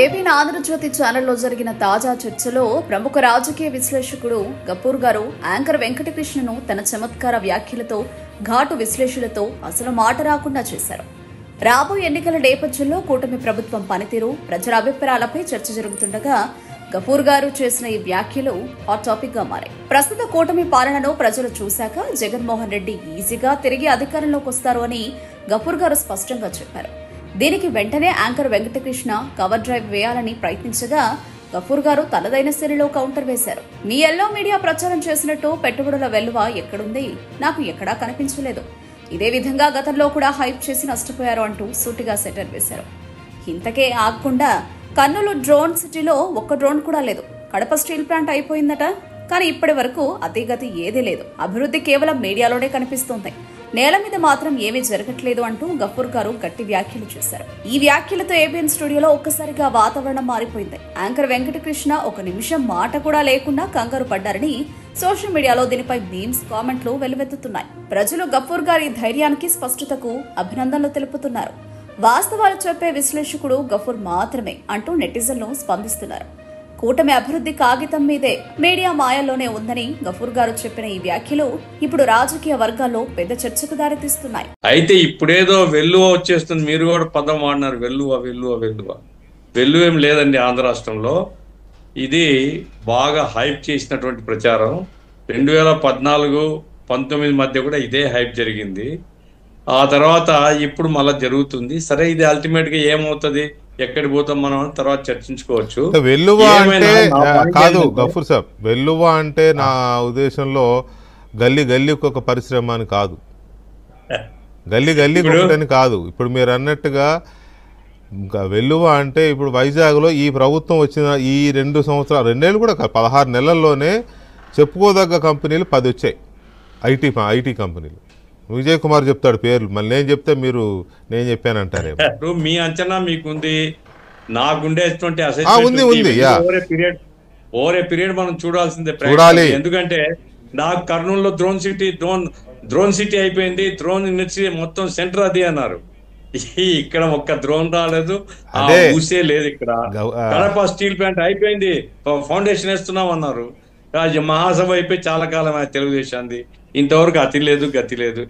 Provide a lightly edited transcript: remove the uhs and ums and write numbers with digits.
AP Andhra Jyothi ఛానల్లో జరిగిన తాజా చర్చలో ప్రముఖ రాజకీయ విశ్లేషకుడు గఫూర్ గారు యాంకర్ వెంకటకృష్ణను తన చమత్కార వ్యాఖ్యలతో ఘాటు విశ్లేషణలతో అసలు మాట రాకుండా చేశారు. రాబోయే ఎన్నికల నేపథ్యంలో కూటమి ప్రభుత్వం పనితీరు, ప్రజల అభిప్రాయాలపై చర్చ జరుగుతుండగా గఫూర్ గారు చేసిన ఈ వ్యాఖ్యలు హాట్ టాపిక్ గా మారాయి. ప్రస్తుత కూటమి పాలనను ప్రజలు చూశాక జగన్మోహన్ రెడ్డి ఈజీగా తిరిగి అధికారంలోకి వస్తారు అని గఫూర్ గారు స్పష్టంగా చెప్పారు. దీనికి వెంటనే యాంకర్ వెంకటకృష్ణ కవర్ డ్రైవ్ వేయాలని ప్రయత్నించగా గఫూర్ గారు తనదైన శైలిలో కౌంటర్ వేశారు. మీ ఎల్లో మీడియా ప్రచారం చేసినట్టు పెట్టుబడుల వెల్లువ ఎక్కడుంది? నాకు ఎక్కడా కనిపించలేదు. ఇదే విధంగా గతంలో కూడా హైప్ చేసి నష్టపోయారు అంటూ సూటిగా సెటర్ వేశారు. ఇంతకే ఆగకుండా కర్నూలు డ్రోన్ సిటీలో ఒక్క డ్రోన్ కూడా లేదు. కడప స్టీల్ ప్లాంట్ అయిపోయిందట, కానీ ఇప్పటి వరకు అతిగతి ఏదీ లేదు. అభివృద్ధి కేవలం మీడియాలోనే కనిపిస్తోంది, నేల మీద మాత్రం ఏమీ జరగట్లేదు అంటూ గఫూర్ గారు గట్టి వ్యాఖ్యలు చేశారు. ఈ వ్యాఖ్యలతో ఏబిఎన్ స్టూడియోలో ఒక్కసారిగా వాతావరణం మారిపోయింది. యాంకర్ వెంకటకృష్ణ ఒక నిమిషం మాట కూడా లేకుండా కంగారు పడ్డారని సోషల్ మీడియాలో దీనిపై మీమ్స్, కామెంట్లు వెల్లువెత్తుతున్నాయి. ప్రజలు గఫూర్ గారి ధైర్యానికి, స్పష్టతకు అభినందనలు తెలుపుతున్నారు. వాస్తవాలు చెప్పే విశ్లేషకుడు గఫూర్ మాత్రమే అంటూ నెటిజన్లు స్పందిస్తున్నారు. కూటమి అభివృద్ధి కాగితం మీదే, మీడియా మాయల్లోనే ఉందని గఫూర్ గారు చెప్పిన ఈ వ్యాఖ్యలు ఇప్పుడు రాజకీయ వర్గాల్లో పెద్ద చర్చకు దారితీస్తున్నాయి. అయితే ఇప్పుడేదో వెల్లువ వచ్చేస్తుంది, మీరు కూడా పదం వాడినారు, వెల్లువ వెల్లువ వెల్లువ. వెల్లువ ఏం లేదండి ఆంధ్ర రాష్ట్రంలో. ఇది బాగా హైప్ చేసినటువంటి ప్రచారం. 2014-19 మధ్య కూడా ఇదే హైప్ జరిగింది. ఆ తర్వాత ఇప్పుడు మళ్ళీ జరుగుతుంది. సరే, ఇది అల్టిమేట్ గా ఏమవుతుంది, ఎక్కడికి పోతాం మనం తర్వాత చర్చించుకోవచ్చు. వెల్లువ అంటే కాదు గఫూర్ సాబ్, వెల్లువ అంటే నా ఉద్దేశంలో గల్లీకి ఒక పరిశ్రమ అని కాదు, గల్లీకి ఒకటని కాదు. ఇప్పుడు మీరు అన్నట్టుగా వెల్లువ అంటే ఇప్పుడు వైజాగ్లో ఈ ప్రభుత్వం వచ్చిన ఈ 2 సంవత్సరాలు, 2 ఏళ్ళు కూడా 16 నెలల్లోనే చెప్పుకోదగ్గ కంపెనీలు 10 వచ్చాయి. ఐటీ కంపెనీలు. విజయ్ కుమార్ చెప్తాడు పేర్లు, మళ్ళీ నేను చెప్తే మీరు నేను చెప్పానంటారేమో. మీ అంచనా మీకుంది, నాకుండే ఓవర్ ఏ పీరియడ్ మనం చూడాల్సిందే. ఎందుకంటే నాకు కర్నూలులో డ్రోన్ సిటీ అయిపోయింది, డ్రోన్ ఇండస్ట్రీ మొత్తం సెంటర్ అది అన్నారు. ఇక్కడ ఒక్క డ్రోన్ రాలేదు, ఊసే లేదు. ఇక్కడ కడప స్టీల్ ప్లాంట్ అయిపోయింది, ఫౌండేషన్ వేస్తున్నాం అన్నారు. మహాసభ అయిపోయి చాలా కాలం తెలుగుదేశాన్ని ఇంతవరకు అతి లేదు, గతి లేదు.